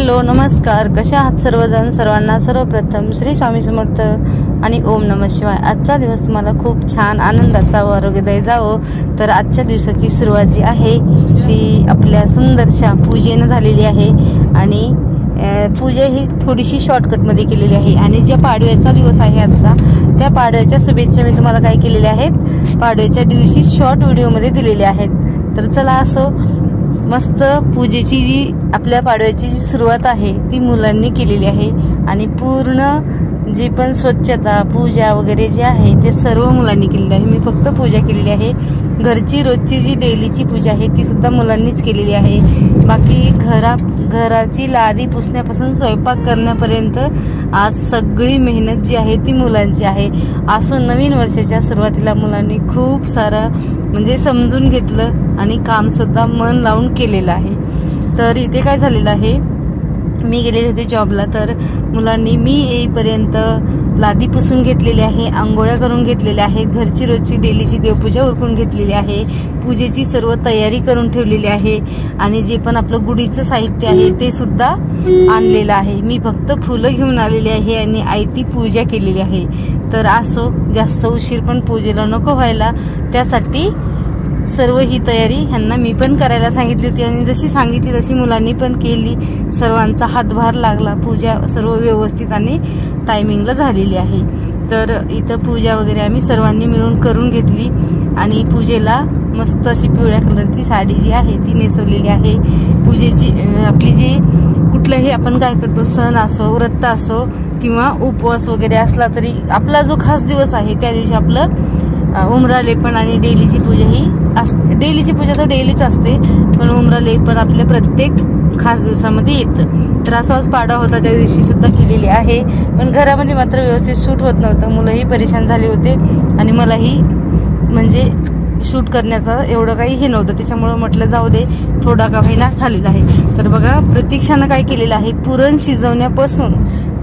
Hello नमस्कार, कशा आहात सर्वजण? सर्वांना सर्वप्रथम श्री स्वामी समर्थ आणि ओम नमः शिवाय। आजचा दिवस तुम्हाला खूप छान आनंदाचा व आरोग्यदायी जावो। तर आजच्या दिवसाची सुरुवात जी आहे ती आपल्या सुंदरशा पूजेने झालेली आहे आणि पूजा ही थोडीशी शॉर्टकटमध्ये केलेली आहे। आणि ज्या पाडव्याचा दिवस आहे आजचा, त्या पाडव्याच्या शुभेच्छा मी तुम्हाला काय केलेल्या आहेत, पाडव्याच्या दिवशी शॉर्ट व्हिडिओमध्ये दिलेल्या आहेत। तर चला असो, मस्त पूजेची जी आपल्या पाडव्याची जी सुरुवात आहे ती मुलांनी केलेली आहे आणि पूर्ण जी पण स्वच्छता पूजा वगैरे जे आहे ते सर्व मुलांनी केलेली आहे। मी फक्त पूजा केलेली आहे। घरची रोजची जी डेलीची पूजा आहे ती सुद्धा मुलांनीच केलेली आहे। बाकी घराची लादी पुसण्यापासून स्वयंपाक करण्यापर्यंत आज सगळी मेहनत जी आहे ती मुलांची आहे। असं नवीन वर्षाच्या सुरुवातीला मुलांनी खूप सारं म्हणजे समजून घेतलं आणि काम सुद्धा मन लावून केलेलं आहे। तर इथे काय झालेलं आहे, मी गेलेले होते जॉबला, तर मुलांनी मी येईपर्यंत लादी पुसून घेतलेली आहे, आंघोळ्या करून घेतलेल्या आहेत, घरची रोजची डेलीची देवपूजा उरकून घेतलेली आहे, पूजेची सर्व तयारी करून ठेवलेली आहे आणि जे पण आपलं गुढीचं साहित्य आहे ते सुद्धा आणलेलं आहे। मी फक्त फुलं घेऊन आलेली आहे आणि आयती पूजा केलेली आहे। तर असो, जास्त उशीर पण पूजेला नको व्हायला, त्यासाठी सर्व ही तयारी ह्यांना मी पण करायला सांगितली होती आणि जशी सांगितली तशी मुलांनी पण केली। सर्वांचा हातभार लागला, पूजा सर्व व्यवस्थित आणि टायमिंगला झालेली आहे। तर इथं पूजा वगैरे आम्ही सर्वांनी मिळून करून घेतली आणि पूजेला मस्त अशी पिवळ्या कलरची साडी जी आहे ती नेसवलेली आहे। पूजेची आपली जी कुठलाही आपण काय करतो, सण असो, व्रत असो किंवा उपवास वगैरे असला तरी आपला जो खास दिवस आहे त्या दिवशी आपलं उमरा लेपन आणि डेलीची पूजा ही असते। डेलीची पूजा तर डेलीच असते, पण उमरा लेपन आपल्या प्रत्येक खास दिवसामध्ये येतं। तर असं आज पाडवा होता त्या दिवशी सुद्धा केलेली आहे, पण घरामध्ये मात्र व्यवस्थित शूट होत नव्हतं। मुलंही परेशान झाले होते आणि मलाही म्हणजे शूट करण्याचं एवढं काही हे नव्हतं, त्याच्यामुळं म्हटलं जाऊ दे, थोडा का होईना झालेला आहे। तर बघा, प्रतीक्षानं काय केलेलं आहे, पुरण शिजवण्यापासून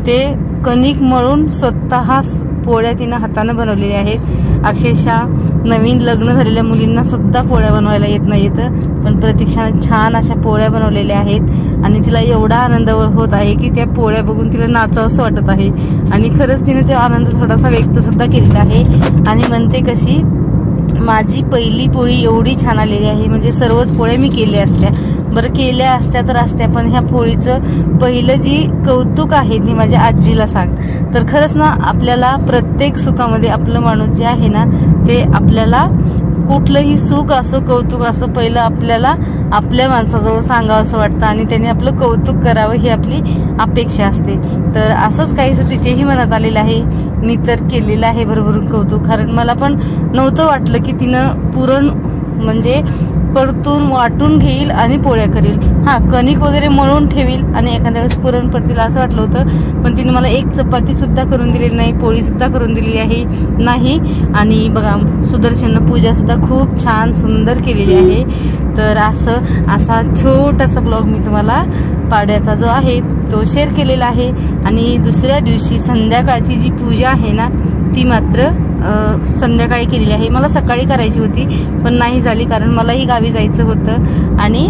ते कणिक मळून स्वतः पोळ्या तिनं हाताने बनवलेल्या आहेत। अक्षरशः नवीन लग्न झालेल्या मुलींना सुद्धा पोळ्या बनवायला येत नाही येतं, पण प्रतीक्षाने छान अशा पोळ्या बनवलेल्या आहेत आणि तिला एवढा आनंद होत आहे की त्या पोळ्या बघून तिला नाचावंसं वाटत आहे आणि खरंच तिने तो आनंद थोडासा व्यक्त सुद्धा केलेला आहे आणि म्हणते कशी, माझी पहिली पोळी एवढी छान आलेली आहे, म्हणजे सर्वच पोळ्या मी केल्या असत्या, बरं केल्या असत्या तर असत्या, पण ह्या पोळीचं पहिलं जी कौतुक आहे ते माझ्या आजीला सांग। तर खरंच ना, आपल्याला प्रत्येक सुखामध्ये आपलं माणूस जे आहे ना ते आपल्याला कुठलंही सुख असो कौतुक असो पहिलं आपल्याला आपल्या माणसाजवळ सांगावं असं वाटतं आणि त्याने आपलं कौतुक करावं ही आपली अपेक्षा असते। तर असंच काहीसं तिचेही मनात आलेलं आहे। मी तर केलेलं आहे भरभरून कौतुक, कारण मला पण नव्हतं वाटलं की तिनं पुरण म्हणजे परतून वाटून घेईल आणि पोळ्या करील। हां, कणिक वगैरे मळून ठेवील आणि एखाद्या वेळेस पुरण पडतील असं वाटलं होतं, पण तिने मला एक चपाती सुद्धा करून दिलेली नाही, पोळी सुद्धा करून दिलेली आहे नाही। आणि बघा, सुदर्शन पूजा सुद्धा खूप छान सुंदर केलेली आहे। तर असा छोटासा ब्लॉग मी तुम्हाला पाडव्याचा जो आहे तो शेअर केलेला आहे। आणि दुसऱ्या दिवशी संध्याकाळची जी पूजा आहे ना ती मात्र संध्याकाळी केलेली आहे। मला सकाळी करायची होती पण नाही झाली, कारण मलाही गावी जायचं होतं आणि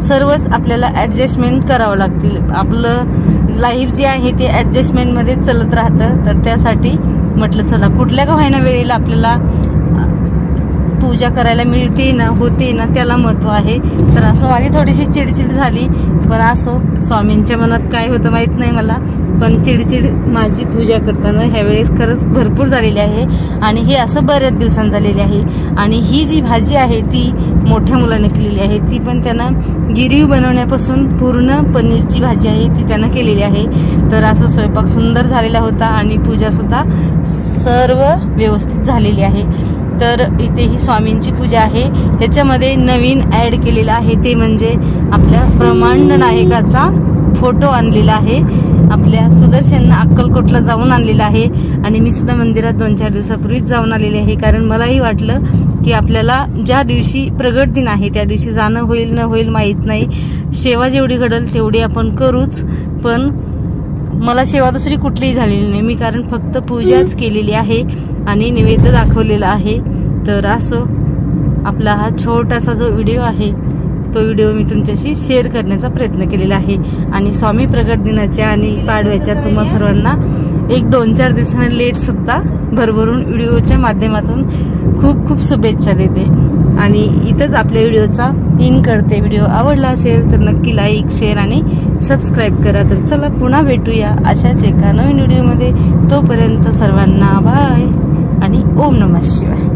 सर्वच आपल्याला ॲडजस्टमेंट करावं लागतील। आपलं लाईफ जे आहे ते ॲडजस्टमेंटमध्ये चालत राहतं, तर त्यासाठी म्हटलं चला कुठल्या का होईना वेळेला आपल्याला पूजा करायला मिळते ना, होते ना, त्याला महत्त्व आहे। तर असं माझी थोडीशी चिडचिड झाली, पण असो, स्वामींच्या मनात काय होतं माहीत नाही मला, पण चिडचिड माझी पूजा करताना ह्यावेळेस खरंच भरपूर झालेली आहे आणि हे असं बऱ्याच दिवसांनी झालेली आहे। आणि ही जी भाजी आहे ती मोठ्या मुलाने केलेली आहे, ती पण त्यानं गिरीव बनवण्यापासून पूर्ण पनीरची भाजी आहे ती त्यानं केलेली आहे। तर असं स्वयंपाक सुंदर झालेला होता आणि पूजासुद्धा सर्व व्यवस्थित झालेली आहे। तर इथे ही स्वामींची पूजा आहे, ह्याच्यामध्ये नवीन ॲड केलेला आहे ते म्हणजे आपल्या ब्रह्मांड नायकाचा फोटो आणलेला आहे। आपल्या सुदर्शननं अक्कलकोटला जाऊन आणलेला आहे आणि मी सुद्धा मंदिरात 2-4 दिवसापूर्वीच जाऊन आलेले आहे, कारण मलाही वाटलं की आपल्याला ज्या दिवशी प्रगट दिन आहे त्या दिवशी जाणं होईल न होईल माहीत नाही, सेवा जेवढी घडेल तेवढी आपण करूच, पण मला सेवा दुसरी कुठलीही झालेली नाही मी, कारण फक्त पूजाच केलेली आहे आणि नैवेद्य दाखवलेला आहे। तर असो, आपला हा छोटासा जो व्हिडिओ आहे तो व्हिडिओ मी तुमच्याशी शेअर करण्याचा प्रयत्न केलेला आहे। आणि स्वामी प्रगट दिनाच्या आणि पाडव्याच्या तुम्हा सर्वांना एक 2-4 दिवसांनी लेटसुद्धा भरभरून व्हिडिओच्या माध्यमातून खूप खूप शुभेच्छा देते। आणि इथंच आपल्या व्हिडिओचा इन करते। व्हिडिओ आवडला असेल तर नक्की लाईक, शेअर आणि सबस्क्राईब करा। तर चला पुन्हा भेटूया अशाच एका नवीन व्हिडिओमध्ये। तोपर्यंत सर्वांना बाय आणि ओम नमः शिवाय।